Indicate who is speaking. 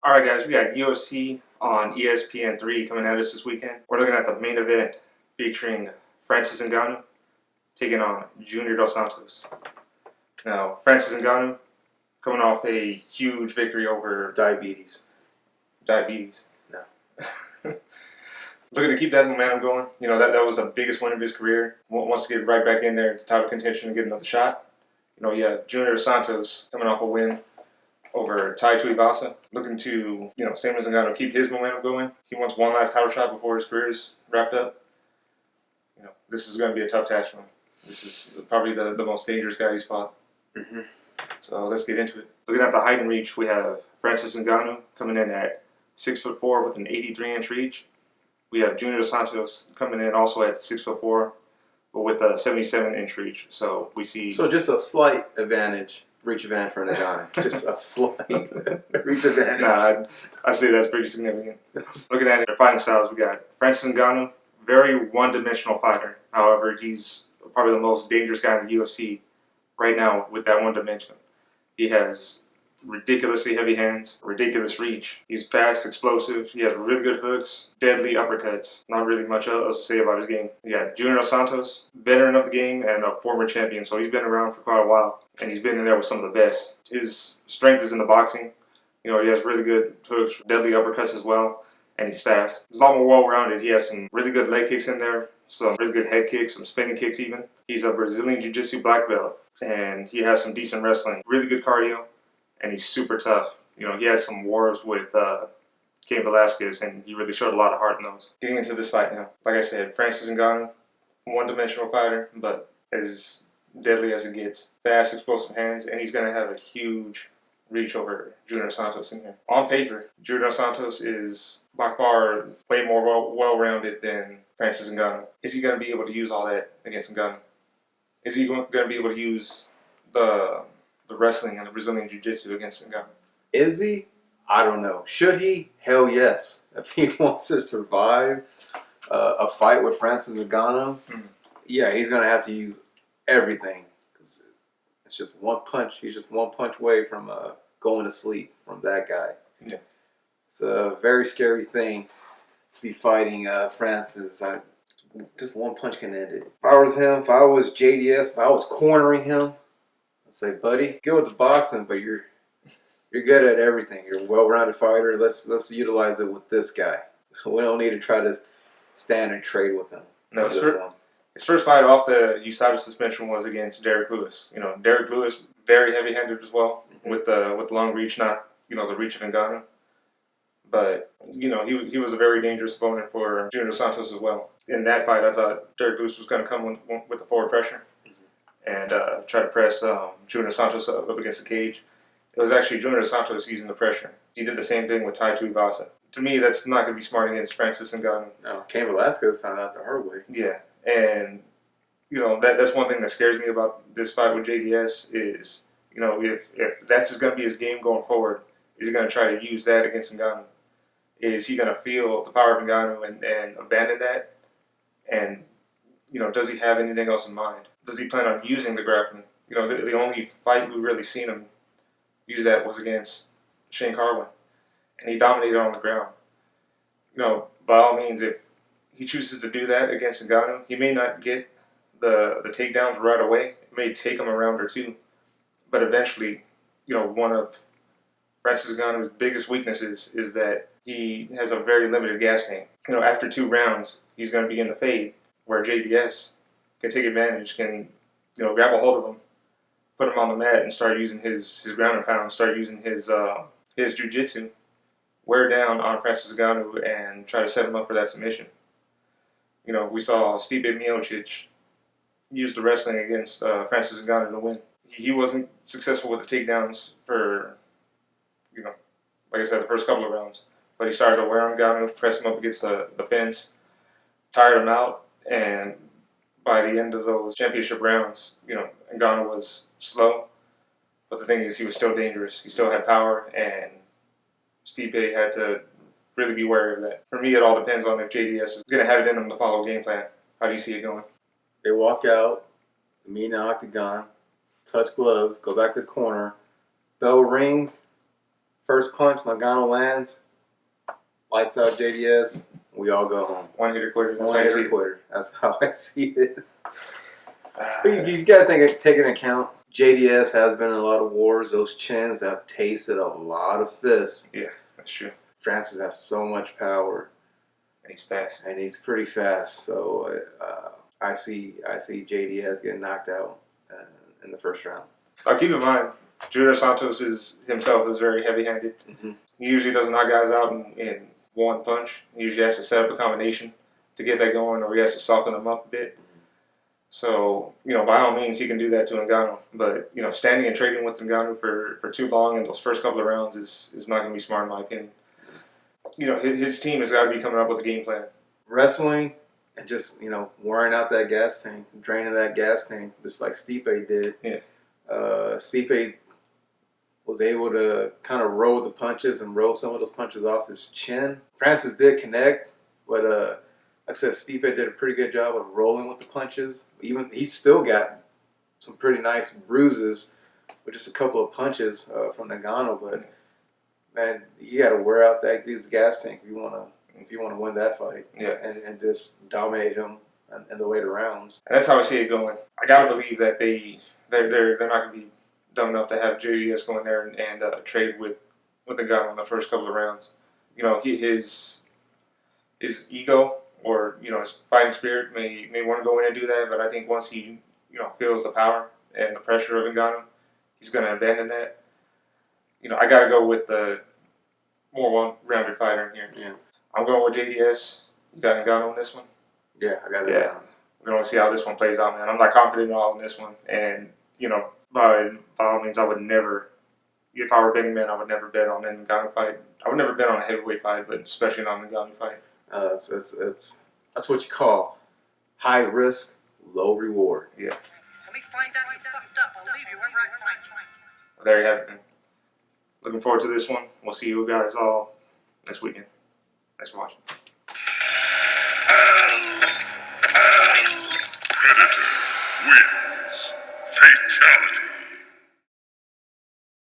Speaker 1: All right, guys, we got UFC on ESPN 3 coming at us this weekend. We're looking at the main event featuring Francis Ngannou taking on Junior Dos Santos. Now, Francis Ngannou coming off a huge victory over
Speaker 2: Diabetes.
Speaker 1: No. Looking to keep that momentum going. You know, that was the biggest win of his career. Wants to get right back in there to title contention and get another shot. You know, you have Junior Dos Santos coming off a win over Tai Tuivasa, looking to, same as Ngannou, keep his momentum going. He wants one last title shot before his career is wrapped up. This is going to be a tough task for him. This is probably the most dangerous guy he's fought.
Speaker 2: Mm-hmm.
Speaker 1: So let's get into it. Looking at the height and reach, we have Francis Ngannou coming in at 6'4" with an 83-inch reach. We have Junior Dos Santos coming in also at 6'4", but with a 77-inch reach. So we see.
Speaker 2: So just a slight advantage. Reach advantage for Ngannou. Just a slight reach advantage.
Speaker 1: Nah, I say that's pretty significant. Looking at their fighting styles, we got Francis Ngannou, very one-dimensional fighter. However, he's probably the most dangerous guy in the UFC right now with that one dimension. He has ridiculously heavy hands, ridiculous reach. He's fast, explosive. He has really good hooks, deadly uppercuts. Not really much else to say about his game. You got Junior Dos Santos, veteran of the game and a former champion, so he's been around for quite a while, and he's been in there with some of the best. His strength is in the boxing. He has really good hooks, deadly uppercuts as well, and he's fast. He's a lot more well-rounded. He has some really good leg kicks in there, some really good head kicks, some spinning kicks even. He's a Brazilian Jiu-Jitsu black belt, and he has some decent wrestling. Really good cardio. And he's super tough. He had some wars with Cain Velasquez, and he really showed a lot of heart in those. Getting into this fight now. Like I said, Francis Ngannou, one-dimensional fighter, but as deadly as it gets. Fast, explosive hands, and he's going to have a huge reach over Junior Dos Santos in here. On paper, Junior Dos Santos is by far way more well-rounded than Francis Ngannou. Is he going to be able to use all that against Ngannou? Is he going to be able to use the wrestling and the Brazilian Jiu-Jitsu against Ngannou?
Speaker 2: Is he? I don't know. Should he? Hell yes. If he wants to survive a fight with Francis Ngannou, yeah, he's going to have to use everything. It's just one punch. He's just one punch away from going to sleep from that guy.
Speaker 1: Yeah.
Speaker 2: It's a very scary thing to be fighting Francis. Just one punch can end it. If I was him, if I was JDS, if I was cornering him, I'd say, buddy, get with the boxing, but you're good at everything. You're a well-rounded fighter. Let's utilize it with this guy. We don't need to try to stand and trade with him.
Speaker 1: No, his first fight off the USADA suspension was against Derek Lewis. Derek Lewis, very heavy-handed as well, with the long reach, not the reach of Ngannou. But he was a very dangerous opponent for Junior Dos Santos as well. In that fight, I thought Derek Lewis was going to come with the forward pressure and try to press Junior Dos Santos up against the cage. It was actually Junior Dos Santos using the pressure. He did the same thing with Tai Tuivasa. To me, that's not going to be smart against Francis Ngannou.
Speaker 2: No, Cain Velasquez found out the hard way.
Speaker 1: Yeah, and that's one thing that scares me about this fight with JDS is if that's just going to be his game going forward, is he going to try to use that against Ngannou? Is he going to feel the power of Ngannou and abandon that? And does he have anything else in mind? Does he plan on using the grappling? The only fight we've really seen him use that was against Shane Carwin, and he dominated on the ground. By all means, if he chooses to do that against Ngannou, he may not get the takedowns right away. It may take him a round or two, but eventually, one of Francis Ngannou's biggest weaknesses is that he has a very limited gas tank. After 2 rounds, he's going to begin to fade, where JDS can take advantage, can grab a hold of him, put him on the mat, and start using his ground and pound, start using his jiu-jitsu, wear down on Francis Ngannou, and try to set him up for that submission. We saw Stipe Miocic use the wrestling against Francis Ngannou to win. He wasn't successful with the takedowns for, like I said, the first couple of rounds. But he started to wear on Ngannou, press him up against the fence, tired him out, and by the end of those championship rounds, Ngannou was slow, but the thing is, he was still dangerous. He still had power, and Stipe had to really be wary of that. For me, it all depends on if JDS is going to have it in him to follow a game plan. How do you see it going?
Speaker 2: They walk out, meet in the octagon, touch gloves, go back to the corner, bell rings, First punch, Ngannou lands, lights out JDS, we all go home.
Speaker 1: One hitter quitter.
Speaker 2: One hitter quitter. That's how I see it. But you got to take into account, JDS has been in a lot of wars. Those chins have tasted a lot of fists.
Speaker 1: Yeah, that's true.
Speaker 2: Francis has so much power.
Speaker 1: And he's fast.
Speaker 2: And he's pretty fast. So I see JDS getting knocked out in the first round.
Speaker 1: Keep in mind, Junior Santos himself is very heavy-handed.
Speaker 2: Mm-hmm.
Speaker 1: He usually doesn't knock guys out in one punch. He usually has to set up a combination to get that going, or he has to soften them up a bit. So, by all means, he can do that to Ngannou. But, standing and trading with Ngannou for too long in those first couple of rounds is not going to be smart, in my opinion. His team has got to be coming up with a game plan.
Speaker 2: Wrestling and just, wearing out that gas tank, draining that gas tank, just like Stipe did.
Speaker 1: Yeah.
Speaker 2: Stipe was able to kind of roll the punches and roll some of those punches off his chin. Francis did connect, but like I said, Stipe did a pretty good job of rolling with the punches. Even he still got some pretty nice bruises with just a couple of punches from Ngannou. But man, you got to wear out that dude's gas tank if you want to win that fight.
Speaker 1: Yeah.
Speaker 2: And just dominate him in the later rounds.
Speaker 1: And that's how I see it going. I gotta believe that they're not gonna be dumb enough to have JDS go in there and trade with Ngannou in the first couple of rounds. His ego or his fighting spirit may want to go in and do that, but I think once he feels the power and the pressure of Ngannou, he's gonna abandon that. I gotta go with the more one-rounded fighter in here.
Speaker 2: Yeah.
Speaker 1: I'm going with JDS. You got Ngannou on this one?
Speaker 2: Yeah, I got it.
Speaker 1: Yeah. We're going to see how this one plays out, man. I'm not confident at all in this one. And, by all means, I would never, if I were a betting man, I would never bet on an Ngannou fight. I would never bet on a heavyweight fight, but especially not an Ngannou fight.
Speaker 2: That's what you call high risk, low reward.
Speaker 1: Yeah.
Speaker 3: Let me find out you fucked up. I'll leave you wherever I find you.
Speaker 1: Well, there you have it, man. Looking forward to this one. We'll see you guys all next weekend. Thanks for watching.
Speaker 4: Predator wins. Fatality.